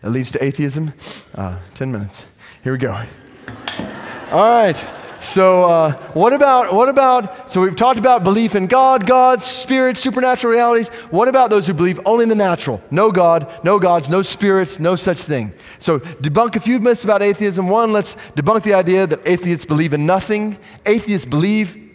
that leads to atheism? 10 minutes. Here we go. All right. So what about, so we've talked about belief in God, gods, spirits, supernatural realities. What about those who believe only in the natural? No God, no gods, no spirits, no such thing. So debunk a few myths about atheism. One, let's debunk the idea that atheists believe in nothing. Atheists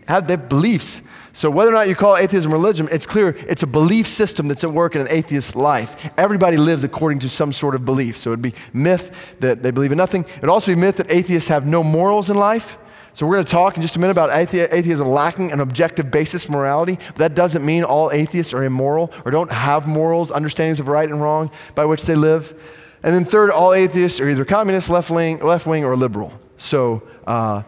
have their beliefs. So whether or not you call atheism religion, it's clear it's a belief system that's at work in an atheist's life. Everybody lives according to some sort of belief. So it'd be myth that they believe in nothing. It'd also be myth that atheists have no morals in life. So we're going to talk in just a minute about atheism lacking an objective basis for morality. But that doesn't mean all atheists are immoral or don't have morals, understandings of right and wrong by which they live. And then third, all atheists are either communist, left-wing, or liberal. So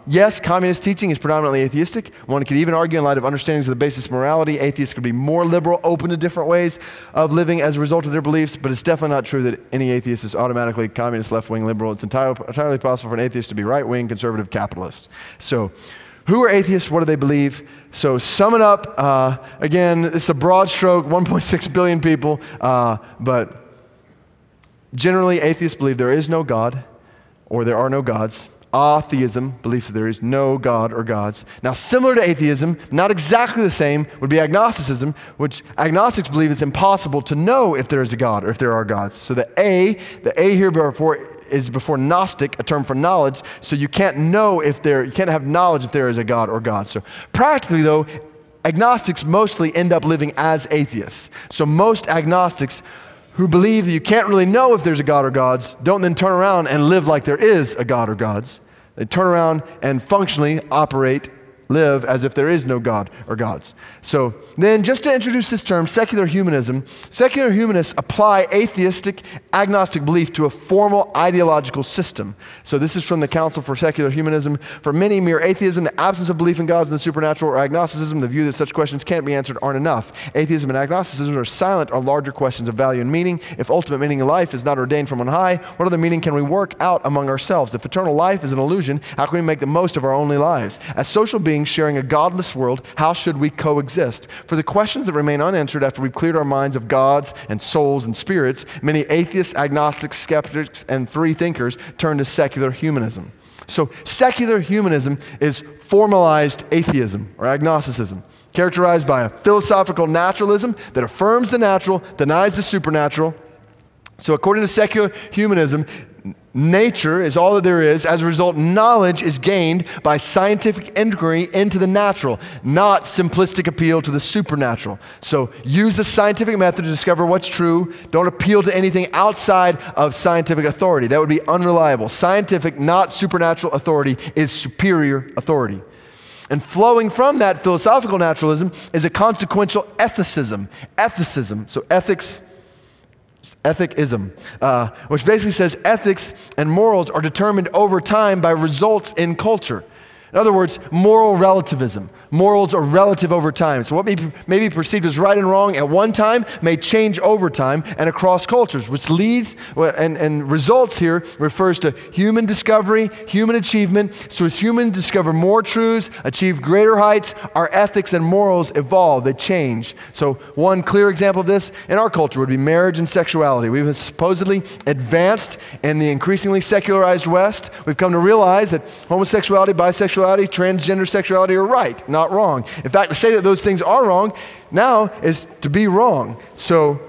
yes, communist teaching is predominantly atheistic. One could even argue in light of understandings of the basis of morality, atheists could be more liberal, open to different ways of living as a result of their beliefs, but it's definitely not true that any atheist is automatically communist, left-wing, liberal. It's entirely possible for an atheist to be right-wing, conservative, capitalist. So who are atheists? What do they believe? So sum it up. Again, it's a broad stroke, 1.6 billion people, but generally atheists believe there is no God or there are no gods. Atheism believes that there is no God or gods. Now, similar to atheism, not exactly the same, would be agnosticism, which agnostics believe it's impossible to know if there is a God or if there are gods. So the A here is before Gnostic, a term for knowledge, so you can't have knowledge if there is a God or gods. So practically though, agnostics mostly end up living as atheists. So most agnostics who believe that you can't really know if there's a God or gods, don't then turn around and live like there is a God or gods. They turn around and functionally live as if there is no God or gods. So then just to introduce this term, secular humanism, secular humanists apply atheistic, agnostic belief to a formal ideological system. So this is from the Council for Secular Humanism. For many, mere atheism, the absence of belief in gods and the supernatural, or agnosticism, the view that such questions can't be answered, aren't enough. Atheism and agnosticism are silent on larger questions of value and meaning. If ultimate meaning in life is not ordained from on high, what other meaning can we work out among ourselves? If eternal life is an illusion, how can we make the most of our only lives? As social beings sharing a godless world, how should we coexist? For the questions that remain unanswered after we've cleared our minds of gods and souls and spirits, many atheists, agnostics, skeptics, and free thinkers turn to secular humanism. So secular humanism is formalized atheism or agnosticism, characterized by a philosophical naturalism that affirms the natural, denies the supernatural. So according to secular humanism, nature is all that there is. As a result, knowledge is gained by scientific inquiry into the natural, not simplistic appeal to the supernatural. So use the scientific method to discover what's true. Don't appeal to anything outside of scientific authority. That would be unreliable. Scientific, not supernatural authority is superior authority. And flowing from that philosophical naturalism is a consequential ethicism. So Ethicism, which basically says ethics and morals are determined over time by results in culture. In other words, moral relativism. Morals are relative over time. So what may be perceived as right and wrong at one time may change over time and across cultures, which leads and results here refers to human discovery, human achievement. So as humans discover more truths, achieve greater heights, our ethics and morals evolve, they change. So one clear example of this in our culture would be marriage and sexuality. We've supposedly advanced in the increasingly secularized West. We've come to realize that homosexuality, bisexuality, transgender sexuality are right, not wrong. In fact, to say that those things are wrong now is to be wrong. So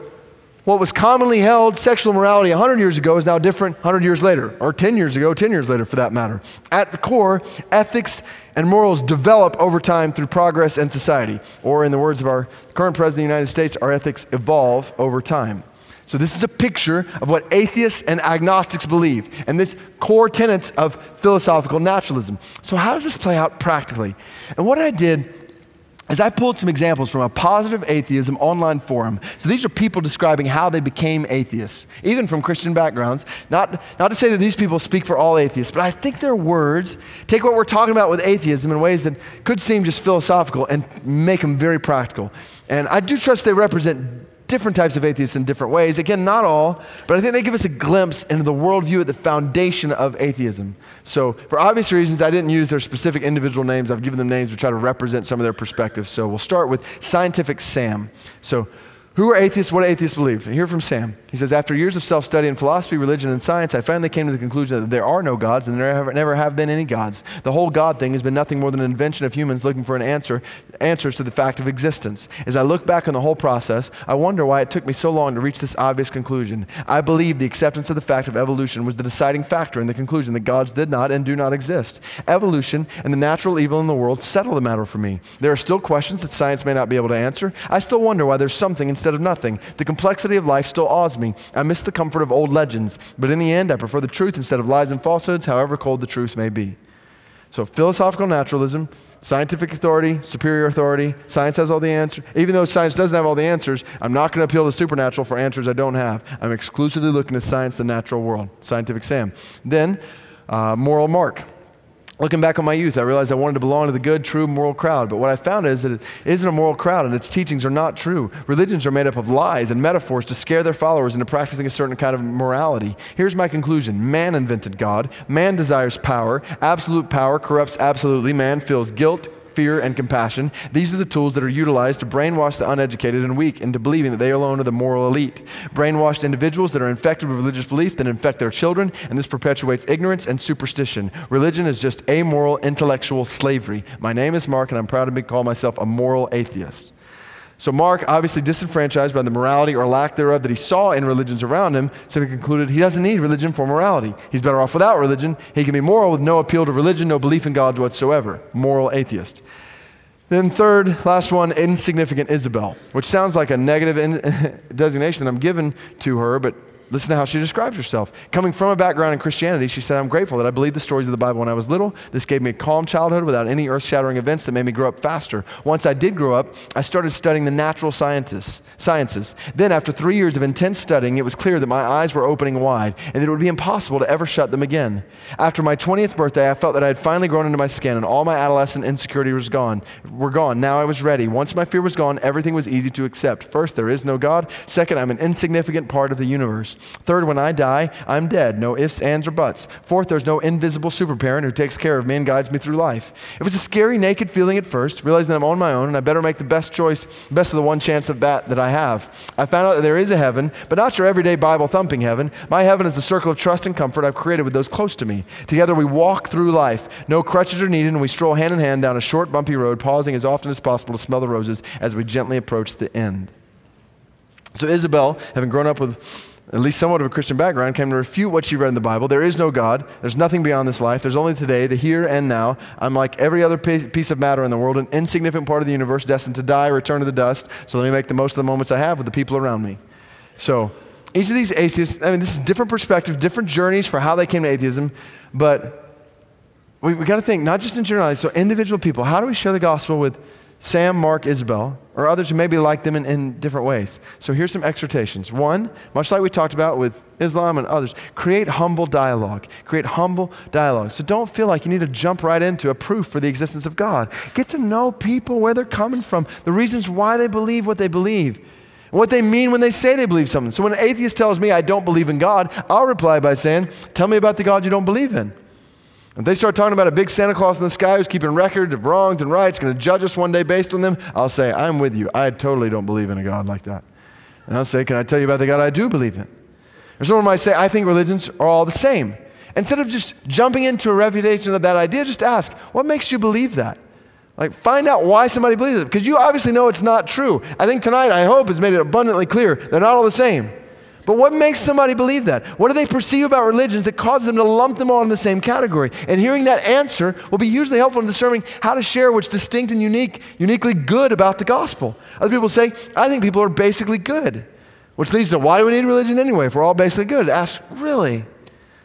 what was commonly held sexual morality 100 years ago is now different 100 years later, or 10 years ago, 10 years later for that matter. At the core, ethics and morals develop over time through progress and society. Or in the words of our current president of the United States, our ethics evolve over time. So this is a picture of what atheists and agnostics believe, and this core tenets of philosophical naturalism. So how does this play out practically? And what I did is I pulled some examples from a positive atheism online forum. So these are people describing how they became atheists, even from Christian backgrounds. Not to say that these people speak for all atheists, but I think their words take what we're talking about with atheism in ways that could seem just philosophical and make them very practical. And I do trust they represent different types of atheists in different ways. Again, not all, but I think they give us a glimpse into the worldview at the foundation of atheism. So for obvious reasons, I didn't use their specific individual names. I've given them names to try to represent some of their perspectives. So we'll start with Scientific Sam. So Who are atheists? What do atheists believe? Hear from Sam. He says, after years of self-study in philosophy, religion, and science, I finally came to the conclusion that there are no gods and there never have been any gods. The whole God thing has been nothing more than an invention of humans looking for answers to the fact of existence. As I look back on the whole process, I wonder why it took me so long to reach this obvious conclusion. I believe the acceptance of the fact of evolution was the deciding factor in the conclusion that gods did not and do not exist. Evolution and the natural evil in the world settle the matter for me. There are still questions that science may not be able to answer. I still wonder why there's something instead of nothing. The complexity of life still awes me. I miss the comfort of old legends, but in the end, I prefer the truth instead of lies and falsehoods, however cold the truth may be. So philosophical naturalism, scientific authority, superior authority, science has all the answers. Even though science doesn't have all the answers, I'm not going to appeal to supernatural for answers I don't have. I'm exclusively looking at science, the natural world, scientific Sam. Then, moral Mark. Looking back on my youth, I realized I wanted to belong to the good, true, moral crowd. But what I found is that it isn't a moral crowd and its teachings are not true. Religions are made up of lies and metaphors to scare their followers into practicing a certain kind of morality. Here's my conclusion. Man invented God. Man desires power. Absolute power corrupts absolutely. Man feels guilt, fear, and compassion. These are the tools that are utilized to brainwash the uneducated and weak into believing that they alone are the moral elite. Brainwashed individuals that are infected with religious belief then infect their children, and this perpetuates ignorance and superstition. Religion is just amoral intellectual slavery. My name is Mark, and I'm proud to call myself a moral atheist. So Mark, obviously disenfranchised by the morality or lack thereof that he saw in religions around him, so he concluded he doesn't need religion for morality. He's better off without religion. He can be moral with no appeal to religion, no belief in God whatsoever. Moral atheist. Then third, last one, insignificant Isabelle, which sounds like a negative designation that I'm given to her, but listen to how she describes herself. Coming from a background in Christianity, she said, I'm grateful that I believed the stories of the Bible when I was little. This gave me a calm childhood without any earth-shattering events that made me grow up faster. Once I did grow up, I started studying the natural sciences. Then after 3 years of intense studying, it was clear that my eyes were opening wide and that it would be impossible to ever shut them again. After my 20th birthday, I felt that I had finally grown into my skin and all my adolescent insecurity were gone. Now I was ready. Once my fear was gone, everything was easy to accept. First, there is no God. Second, I'm an insignificant part of the universe. Third, when I die, I'm dead. No ifs, ands, or buts. Fourth, there's no invisible super parent who takes care of me and guides me through life. It was a scary, naked feeling at first, realizing that I'm on my own and I better make the best choice, best of the one chance of that I have. I found out that there is a heaven, but not your everyday Bible-thumping heaven. My heaven is the circle of trust and comfort I've created with those close to me. Together we walk through life. No crutches are needed, and we stroll hand in hand down a short, bumpy road, pausing as often as possible to smell the roses as we gently approach the end. So Isabelle, having grown up with at least somewhat of a Christian background, came to refute what she read in the Bible. There is no God. There's nothing beyond this life. There's only today, the here and now. I'm like every other piece of matter in the world, an insignificant part of the universe, destined to die, return to the dust. So let me make the most of the moments I have with the people around me. So each of these atheists, this is different perspectives, different journeys for how they came to atheism, but we got to think, not just in generality, so individual people. How do we share the gospel with Sam, Mark, Isabelle, or others who maybe like them in different ways? So here's some exhortations. One, much like we talked about with Islam and others, create humble dialogue. Create humble dialogue. So don't feel like you need to jump right into a proof for the existence of God. Get to know people, where they're coming from, the reasons why they believe what they believe, and what they mean when they say they believe something. So when an atheist tells me I don't believe in God, I'll reply by saying, tell me about the God you don't believe in. If they start talking about a big Santa Claus in the sky who's keeping record of wrongs and rights, going to judge us one day based on them, I'll say, I'm with you. I totally don't believe in a God like that. And I'll say, can I tell you about the God I do believe in? Or someone might say, I think religions are all the same. Instead of just jumping into a refutation of that idea, just ask, what makes you believe that? Like, find out why somebody believes it, because you obviously know it's not true. I think tonight, I hope, has made it abundantly clear they're not all the same. But what makes somebody believe that? What do they perceive about religions that causes them to lump them all in the same category? And hearing that answer will be hugely helpful in discerning how to share what's distinct and uniquely good about the gospel. Other people say, I think people are basically good. Which leads to, why do we need religion anyway if we're all basically good? Ask, really?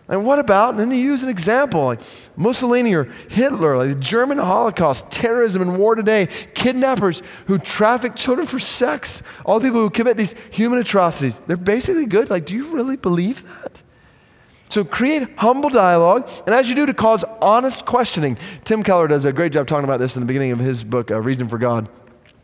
And what about, and then you use an example, like Mussolini or Hitler, like the German Holocaust, terrorism and war today, kidnappers who traffic children for sex, all the people who commit these human atrocities, they're basically good. Like, do you really believe that? So create humble dialogue, and as you do, to cause honest questioning. Tim Keller does a great job talking about this in the beginning of his book, Reason for God.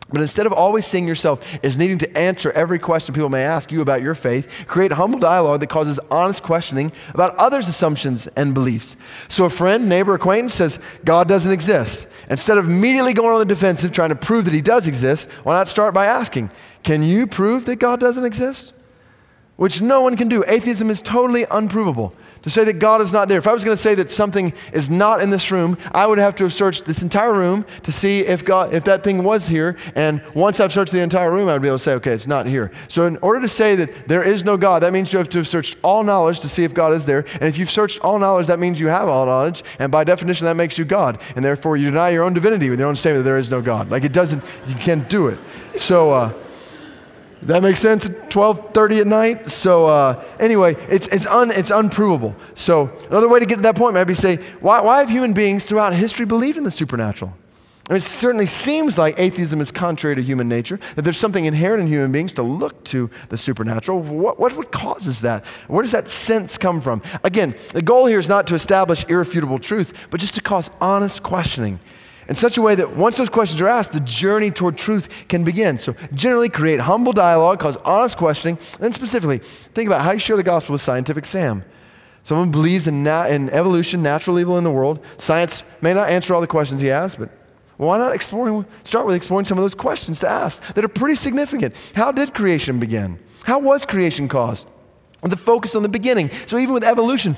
But instead of always seeing yourself as needing to answer every question people may ask you about your faith, create humble dialogue that causes honest questioning about others' assumptions and beliefs. So a friend, neighbor, acquaintance says, God doesn't exist. Instead of immediately going on the defensive trying to prove that he does exist, why not start by asking, can you prove that God doesn't exist? Which no one can do. Atheism is totally unprovable. To say that God is not there. If I was going to say that something is not in this room, I would have to have searched this entire room to see if that thing was here. And once I've searched the entire room, I would be able to say, okay, it's not here. So in order to say that there is no God, that means you have to have searched all knowledge to see if God is there. And if you've searched all knowledge, that means you have all knowledge. And by definition, that makes you God. And therefore, you deny your own divinity with your own statement that there is no God. Like you can't do it. So, that makes sense at 12:30 at night? So anyway, it's unprovable. So another way to get to that point might be say, why have human beings throughout history believed in the supernatural? I mean, it certainly seems like atheism is contrary to human nature, that there's something inherent in human beings to look to the supernatural. What causes that? Where does that sense come from? Again, the goal here is not to establish irrefutable truth, but just to cause honest questioning in such a way that once those questions are asked, the journey toward truth can begin. So generally create humble dialogue, cause honest questioning, and then specifically think about how you share the gospel with Scientific Sam. Someone believes in evolution, natural evil in the world. Science may not answer all the questions he has, but why not start with exploring some of those questions to ask that are pretty significant. How did creation begin? How was creation caused? And the focus on the beginning. So even with evolution,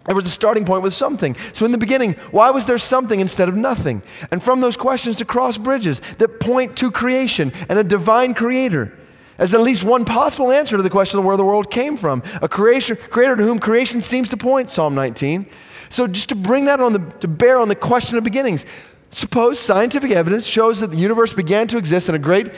there was a starting point with something. So in the beginning, why was there something instead of nothing? And from those questions to cross bridges that point to creation and a divine creator as at least one possible answer to the question of where the world came from. A creator to whom creation seems to point, Psalm 19. So just to bring that to bear on the question of beginnings. Suppose scientific evidence shows that the universe began to exist in a great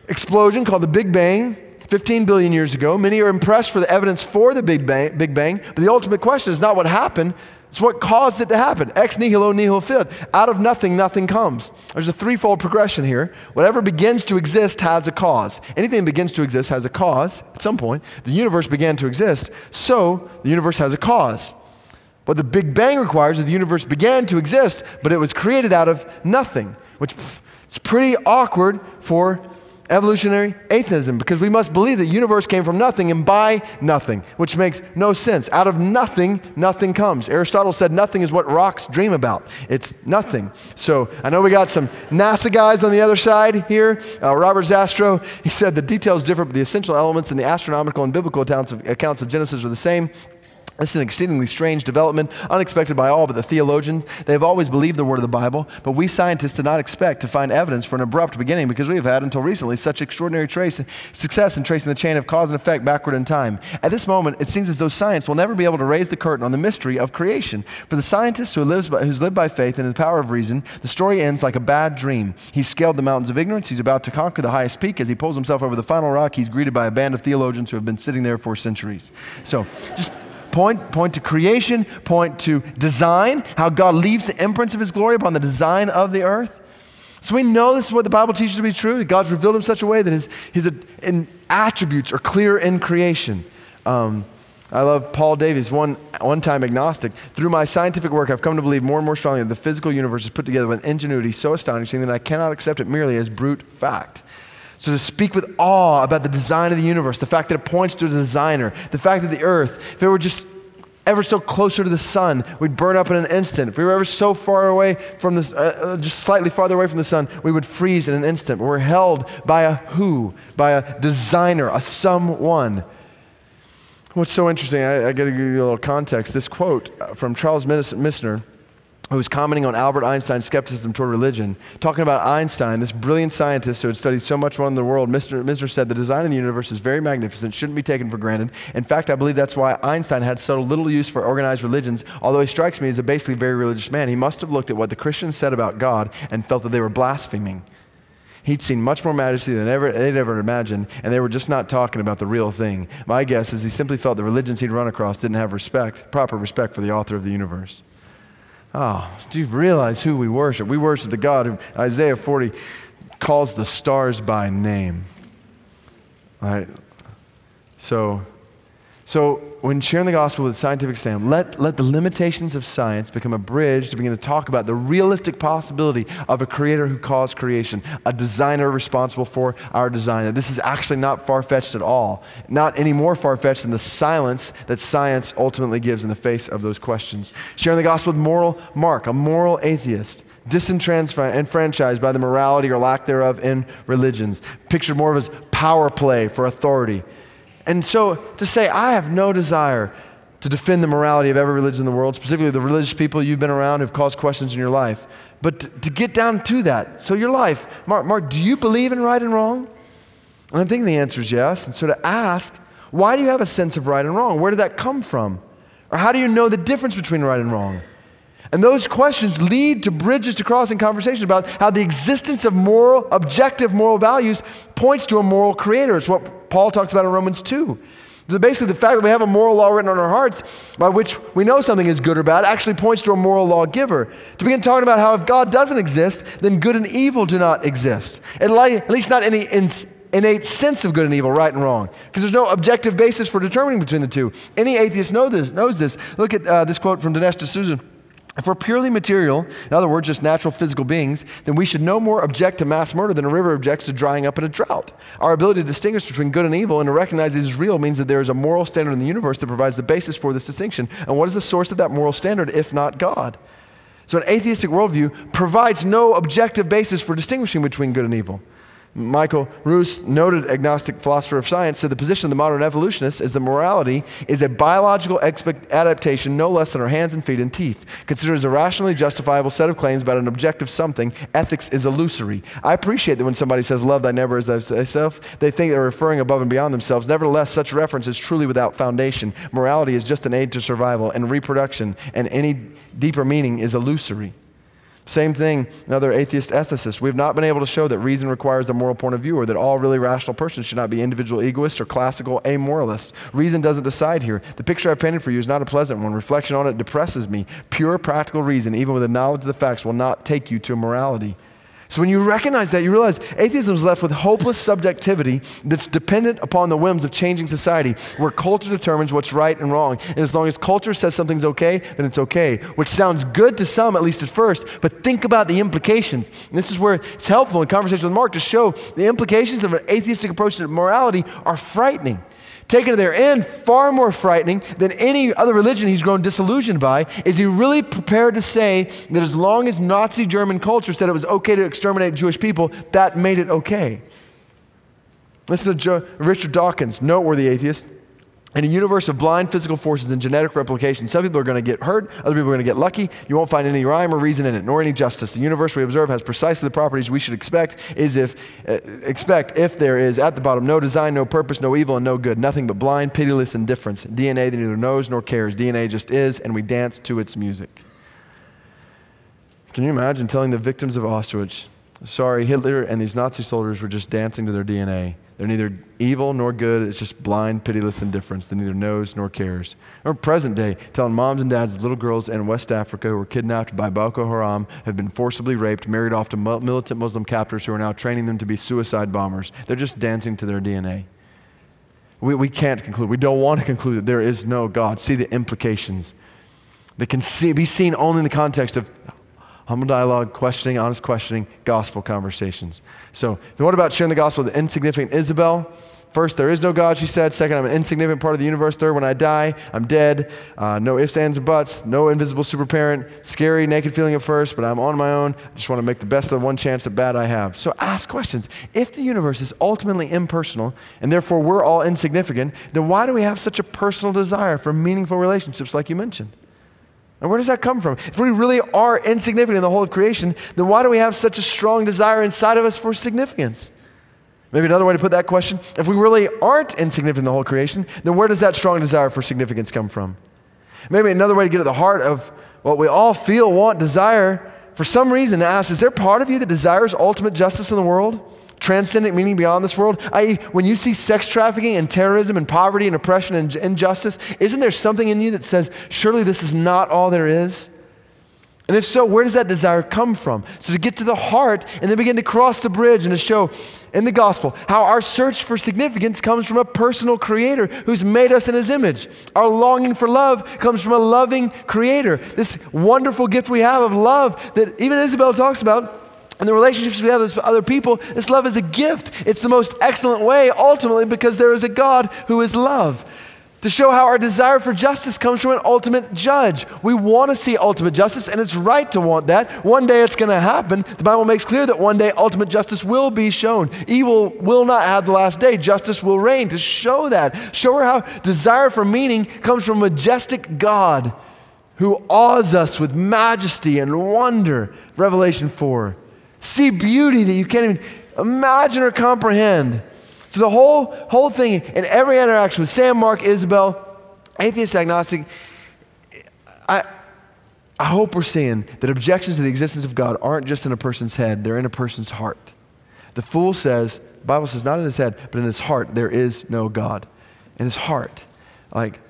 explosion called the Big Bang, 15 billion years ago. Many are impressed for the evidence for the Big Bang, but the ultimate question is not what happened, it's what caused it to happen. Ex nihilo nihil fit. Out of nothing, nothing comes. There's a threefold progression here. Whatever begins to exist has a cause. Anything that begins to exist has a cause at some point. The universe began to exist, so the universe has a cause. What the Big Bang requires is the universe began to exist, but it was created out of nothing, which is pretty awkward for evolutionary atheism, because we must believe that the universe came from nothing and by nothing, which makes no sense. Out of nothing, nothing comes. Aristotle said nothing is what rocks dream about. It's nothing. So I know we got some NASA guys on the other side here. Robert Zastrow, he said the details differ, but the essential elements in the astronomical and biblical accounts of Genesis are the same. This is an exceedingly strange development, unexpected by all but the theologians. They have always believed the word of the Bible, but we scientists did not expect to find evidence for an abrupt beginning because we have had until recently such extraordinary success in tracing the chain of cause and effect backward in time. At this moment, it seems as though science will never be able to raise the curtain on the mystery of creation. For the scientist who's lived by faith and in the power of reason, the story ends like a bad dream. He's scaled the mountains of ignorance. He's about to conquer the highest peak. As he pulls himself over the final rock, he's greeted by a band of theologians who have been sitting there for centuries. So just point to creation, point to design, how God leaves the imprints of his glory upon the design of the earth. So we know this is what the Bible teaches to be true, that God's revealed in such a way that his attributes are clear in creation. I love Paul Davies, one-time agnostic. Through my scientific work, I've come to believe more and more strongly that the physical universe is put together with ingenuity so astonishing that I cannot accept it merely as brute fact. So to speak with awe about the design of the universe, the fact that it points to the designer, the fact that the earth, if it were just ever so closer to the sun, we'd burn up in an instant. If we were ever so far away from the, just slightly farther away from the sun, we would freeze in an instant. But we're held by by a designer, a someone. What's so interesting, I got to give you a little context. This quote from Charles Misner, who was commenting on Albert Einstein's skepticism toward religion, talking about Einstein, this brilliant scientist who had studied so much more in the world. Misner said, the design of the universe is very magnificent, shouldn't be taken for granted. In fact, I believe that's why Einstein had so little use for organized religions, although he strikes me as a basically very religious man. He must have looked at what the Christians said about God and felt that they were blaspheming. He'd seen much more majesty than they'd ever imagined, and they were just not talking about the real thing. My guess is he simply felt the religions he'd run across didn't have proper respect for the author of the universe. Oh, do you realize who we worship? We worship the God who Isaiah 40 calls the stars by name. All right. So when sharing the gospel with Scientific Sam, let the limitations of science become a bridge to begin to talk about the realistic possibility of a creator who caused creation, a designer responsible for our design. And this is actually not far-fetched at all, not any more far-fetched than the silence that science ultimately gives in the face of those questions. Sharing the gospel with Moral Mark, a moral atheist. disenfranchised by the morality or lack thereof in religions, pictured more of as power play for authority. And so to say, I have no desire to defend the morality of every religion in the world, specifically the religious people you've been around who've caused questions in your life, but to get down to that. So your life, Mark, do you believe in right and wrong? And I think the answer is yes. And so to ask, why do you have a sense of right and wrong? Where did that come from? Or how do you know the difference between right and wrong? And those questions lead to bridges to cross in conversation about how the existence of objective moral values points to a moral creator. It's what Paul talks about in Romans 2. So basically, the fact that we have a moral law written on our hearts by which we know something is good or bad actually points to a moral lawgiver. To begin talking about how if God doesn't exist, then good and evil do not exist. At least not any innate sense of good and evil, right and wrong, because there's no objective basis for determining between the two. Any atheist knows this. Look at this quote from Dinesh D'Souza. If we're purely material, in other words, just natural physical beings, then we should no more object to mass murder than a river objects to drying up in a drought. Our ability to distinguish between good and evil and to recognize it is real means that there is a moral standard in the universe that provides the basis for this distinction. And what is the source of that moral standard, if not God? So an atheistic worldview provides no objective basis for distinguishing between good and evil. Michael Roos, noted agnostic philosopher of science, said the position of the modern evolutionist is that morality is a biological adaptation no less than our hands and feet and teeth. Considered as a rationally justifiable set of claims about an objective something, ethics is illusory. I appreciate that when somebody says, love thy neighbor as thyself, they think they're referring above and beyond themselves. Nevertheless, such reference is truly without foundation. Morality is just an aid to survival and reproduction, and any deeper meaning is illusory. Same thing, another atheist ethicist. We've not been able to show that reason requires a moral point of view or that all really rational persons should not be individual egoists or classical amoralists. Reason doesn't decide here. The picture I've painted for you is not a pleasant one. Reflection on it depresses me. Pure practical reason, even with the knowledge of the facts, will not take you to morality. So when you recognize that, you realize atheism is left with hopeless subjectivity that's dependent upon the whims of changing society, where culture determines what's right and wrong. And as long as culture says something's okay, then it's okay, which sounds good to some, at least at first, but think about the implications. And this is where it's helpful in conversation with Mark to show the implications of an atheistic approach to morality are frightening. Taken to their end, far more frightening than any other religion he's grown disillusioned by. Is he really prepared to say that as long as Nazi German culture said it was okay to exterminate Jewish people, that made it okay? Listen to Richard Dawkins, noteworthy atheist. In a universe of blind physical forces and genetic replication, some people are going to get hurt, other people are going to get lucky. You won't find any rhyme or reason in it, nor any justice. The universe we observe has precisely the properties we should expect if there is at the bottom no design, no purpose, no evil, and no good. Nothing but blind, pitiless indifference. DNA that neither knows nor cares. DNA just is, and we dance to its music. Can you imagine telling the victims of Auschwitz, sorry, Hitler and these Nazi soldiers were just dancing to their DNA. They're neither evil nor good. It's just blind, pitiless indifference that neither knows nor cares. Or present day, telling moms and dads of little girls in West Africa who were kidnapped by Boko Haram, have been forcibly raped, married off to militant Muslim captors who are now training them to be suicide bombers. They're just dancing to their DNA. We can't conclude. We don't want to conclude that there is no God. See the implications that can be seen only in the context of humble dialogue, questioning, honest questioning, gospel conversations. So what about sharing the gospel with the insignificant Isabelle? First, there is no God, she said. Second, I'm an insignificant part of the universe. Third, when I die, I'm dead. No ifs, ands, and buts. No invisible super parent. Scary, naked feeling at first, but I'm on my own. I just want to make the best of the one chance at bad I have. So ask questions. If the universe is ultimately impersonal, and therefore we're all insignificant, then why do we have such a personal desire for meaningful relationships like you mentioned? And where does that come from? If we really are insignificant in the whole of creation, then why do we have such a strong desire inside of us for significance? Maybe another way to put that question, if we really aren't insignificant in the whole creation, then where does that strong desire for significance come from? Maybe another way to get at the heart of what we all feel, want, desire, for some reason to ask, is there part of you that desires ultimate justice in the world? Transcendent meaning beyond this world? I.e., when you see sex trafficking and terrorism and poverty and oppression and injustice, isn't there something in you that says, surely this is not all there is? And if so, where does that desire come from? So to get to the heart and then begin to cross the bridge and to show in the gospel how our search for significance comes from a personal creator who's made us in his image. Our longing for love comes from a loving creator. This wonderful gift we have of love that even Isabelle talks about, and the relationships we have with other people, this love is a gift. It's the most excellent way, ultimately, because there is a God who is love. To show how our desire for justice comes from an ultimate judge. We want to see ultimate justice, and it's right to want that. One day it's going to happen. The Bible makes clear that one day ultimate justice will be shown. Evil will not have the last day. Justice will reign. To show that, show her how desire for meaning comes from a majestic God who awes us with majesty and wonder. Revelation 4. See beauty that you can't even imagine or comprehend. So the whole thing, in every interaction with Sam, Mark, Isabelle, atheist, agnostic, I hope we're seeing that objections to the existence of God aren't just in a person's head, they're in a person's heart. The fool says, the Bible says, not in his head, but in his heart, there is no God. In his heart. Like,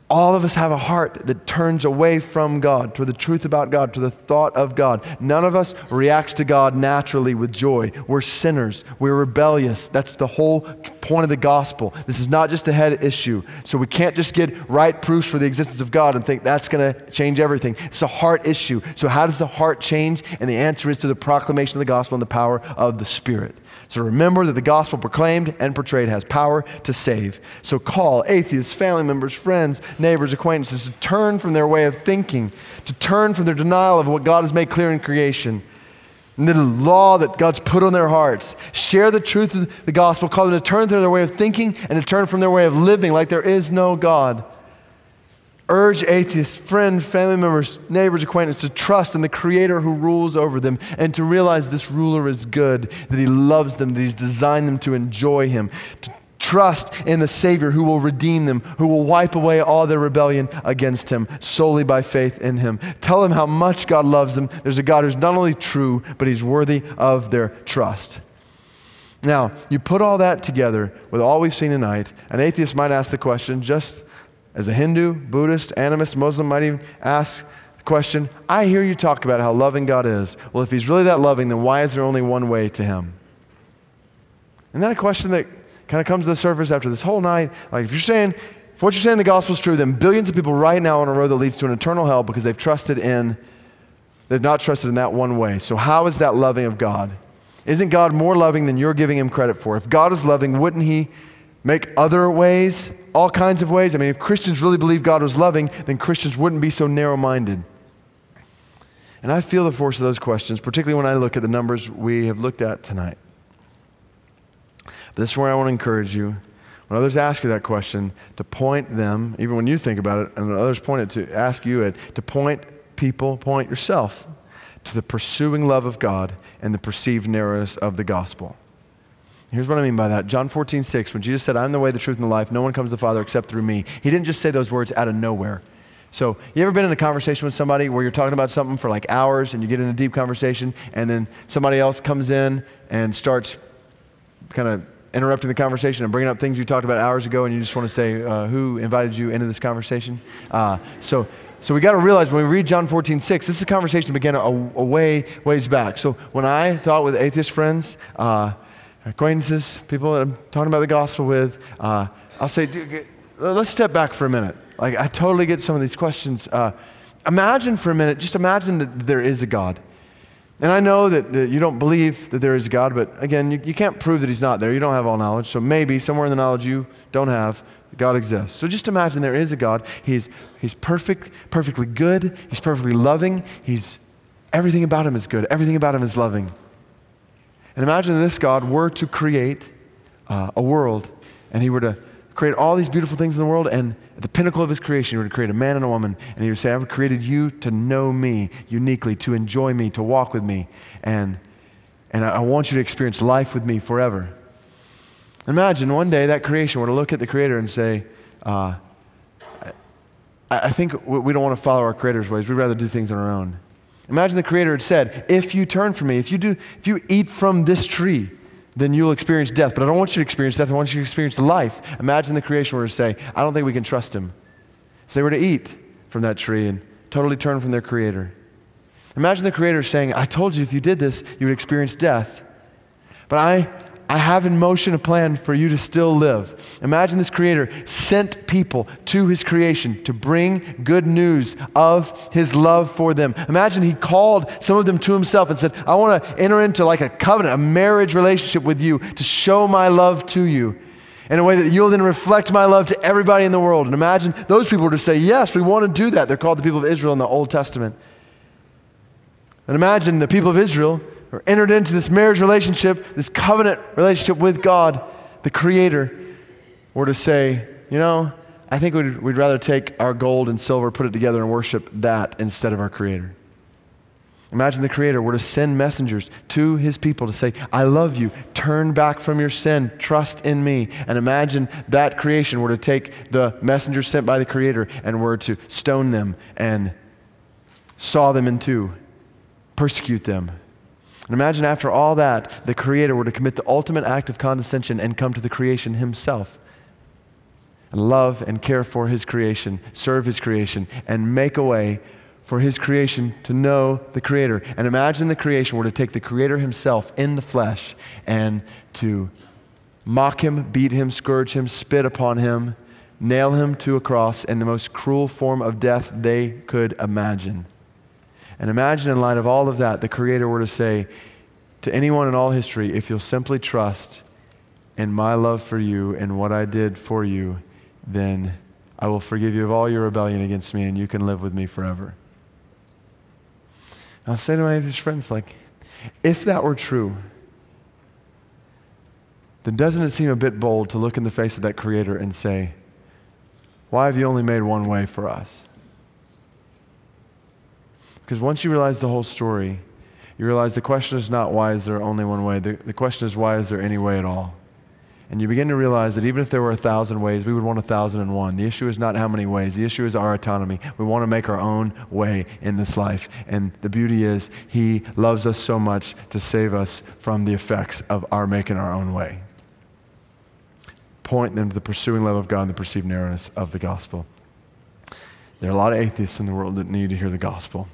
all of us have a heart that turns away from God, to the truth about God, to the thought of God. None of us reacts to God naturally with joy. We're sinners. We're rebellious. That's the whole point of the gospel. This is not just a head issue. So we can't just get right proofs for the existence of God and think that's going to change everything. It's a heart issue. So how does the heart change? And the answer is through the proclamation of the gospel and the power of the Spirit. So remember that the gospel proclaimed and portrayed has power to save. So call atheists, family members, friends, neighbors, acquaintances to turn from their way of thinking, to turn from their denial of what God has made clear in creation, and the law that God's put on their hearts. Share the truth of the gospel. Call them to turn from their way of thinking and to turn from their way of living like there is no God. Urge atheists, friends, family members, neighbors, acquaintances to trust in the Creator who rules over them and to realize this ruler is good, that He loves them, that He's designed them to enjoy Him. To trust in the Savior who will redeem them, who will wipe away all their rebellion against Him solely by faith in Him. Tell them how much God loves them. There's a God who's not only true, but He's worthy of their trust. Now, you put all that together with all we've seen tonight, an atheist might ask the question, just as a Hindu, Buddhist, animist, Muslim might even ask the question, I hear you talk about how loving God is. Well, if He's really that loving, then why is there only one way to Him? Isn't that a question that kind of comes to the surface after this whole night? Like if what you're saying in the gospel is true, then billions of people right now on a road that leads to an eternal hell because they've not trusted in that one way. So how is that loving of God? Isn't God more loving than you're giving Him credit for? If God is loving, wouldn't He make other ways, all kinds of ways? I mean, if Christians really believed God was loving, then Christians wouldn't be so narrow-minded. And I feel the force of those questions, particularly when I look at the numbers we have looked at tonight. But this is where I want to encourage you, when others ask you that question, to point them, even when you think about it, and when others point it to ask you it, to point yourself to the pursuing love of God and the perceived narrowness of the gospel. Here's what I mean by that. John 14:6, when Jesus said, I'm the way, the truth, and the life, no one comes to the Father except through me. He didn't just say those words out of nowhere. So you ever been in a conversation with somebody where you're talking about something for like hours and you get in a deep conversation and then somebody else comes in and starts kind of interrupting the conversation and bringing up things you talked about hours ago and you just want to say, who invited you into this conversation? So we got to realize when we read John 14:6, this is a conversation that began a ways back. So when I talk with atheist friends, acquaintances, people that I'm talking about the gospel with, I'll say, let's step back for a minute. Like, I totally get some of these questions. Imagine for a minute, just imagine that there is a God. And I know that you don't believe that there is a God, but again, you can't prove that He's not there. You don't have all knowledge. So maybe somewhere in the knowledge you don't have, God exists. So just imagine there is a God. He's perfect, perfectly good. He's perfectly loving. Everything about Him is good. Everything about Him is loving. And imagine this God were to create a world, and He were to create all these beautiful things in the world, and at the pinnacle of His creation, He were to create a man and a woman, and He would say, I've created you to know me uniquely, to enjoy me, to walk with me, and I want you to experience life with me forever. Imagine one day that creation were to look at the Creator and say, I think we don't want to follow our Creator's ways. We'd rather do things on our own. Imagine the Creator had said, if you turn from me, if you eat from this tree, then you'll experience death. But I don't want you to experience death. I want you to experience life. Imagine the creation were to say, I don't think we can trust Him. So they were to eat from that tree and totally turn from their Creator. Imagine the Creator saying, I told you if you did this, you would experience death. But I have in motion a plan for you to still live. Imagine this Creator sent people to His creation to bring good news of His love for them. Imagine He called some of them to Himself and said, I want to enter into like a covenant, a marriage relationship with you to show my love to you. in a way that you'll then reflect my love to everybody in the world. And imagine those people were to say, yes, we want to do that. They're called the people of Israel in the Old Testament. And imagine the people of Israel are entered into this marriage relationship, this covenant relationship with God, the Creator, were to say, you know, I think we'd rather take our gold and silver, put it together and worship that instead of our Creator. Imagine the Creator were to send messengers to His people to say, I love you, turn back from your sin, trust in me. And imagine that creation were to take the messengers sent by the Creator and were to stone them and saw them in two, persecute them. And imagine after all that, the Creator were to commit the ultimate act of condescension and come to the creation Himself and love and care for His creation, serve His creation, and make a way for His creation to know the Creator. And imagine the creation were to take the Creator Himself in the flesh and to mock Him, beat Him, scourge Him, spit upon Him, nail Him to a cross in the most cruel form of death they could imagine. And imagine in light of all of that, the Creator were to say to anyone in all history, if you'll simply trust in my love for you and what I did for you, then I will forgive you of all your rebellion against me and you can live with me forever. I'll say to my atheist friends, like, if that were true, then doesn't it seem a bit bold to look in the face of that Creator and say, why have you only made one way for us? Because once you realize the whole story, you realize the question is not why is there only one way. The question is why is there any way at all? And you begin to realize that even if there were 1,000 ways, we would want 1,001. The issue is not how many ways. The issue is our autonomy. We want to make our own way in this life. And the beauty is He loves us so much to save us from the effects of our making our own way. Point them to the pursuing love of God and the perceived narrowness of the gospel. There are a lot of atheists in the world that need to hear the gospel.